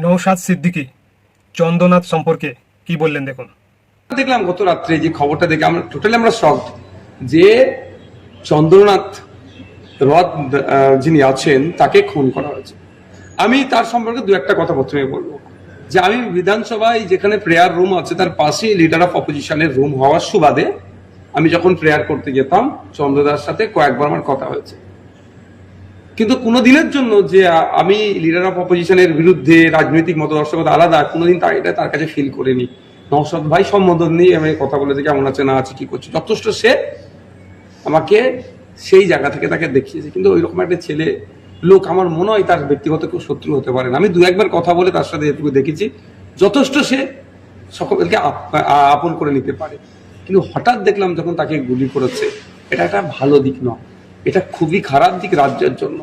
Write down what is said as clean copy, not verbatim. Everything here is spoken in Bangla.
নওশাদ সিদ্দিকী চন্দ্রনাথ সম্পর্কে কি বললেন দেখুন। দেখলাম গত রাত্রে যে খবরটা দেখে আমরা শকড যে চন্দ্রনাথ রথ যিনি আছেন তাকে খুন করা হয়েছে। আমি তার সম্পর্কে দু একটা কথা প্রথমে বলবো যে আমি বিধানসভায় যেখানে প্রেয়ার রুম আছে তার পাশেই লিডার অফ অপোজিশনের রুম হওয়ার সুবাদে আমি যখন প্রেয়ার করতে যেতাম চন্দ্রদার সাথে কয়েকবার আমার কথা হয়েছে, কিন্তু কোনো দিনের জন্য যে আমি লিডার অফ অপোজিশনের বিরুদ্ধে রাজনৈতিক মতদর্শকতা আলাদা কোনোদিন এটা তার কাছে ফিল করিনি। নওশাদ ভাই সম্বোধন নিয়ে আমি কথা বলেছি কেমন আছে না আছে কি করছে, যথেষ্ট সে আমাকে সেই জায়গা থেকে তাকে দেখিয়েছে। কিন্তু ওই রকম একটা ছেলে লোক আমার মনে হয় তার ব্যক্তিগত কেউ শত্রু হতে পারে না। আমি দু একবার কথা বলে তার সাথে এটুকু দেখেছি, যথেষ্ট সে সকলকে আপন করে নিতে পারে। কিন্তু হঠাৎ দেখলাম যখন তাকে গুলি করেছে, এটা একটা ভালো দিক নয়, এটা খুবই খারাপ দিক রাজ্যের জন্য।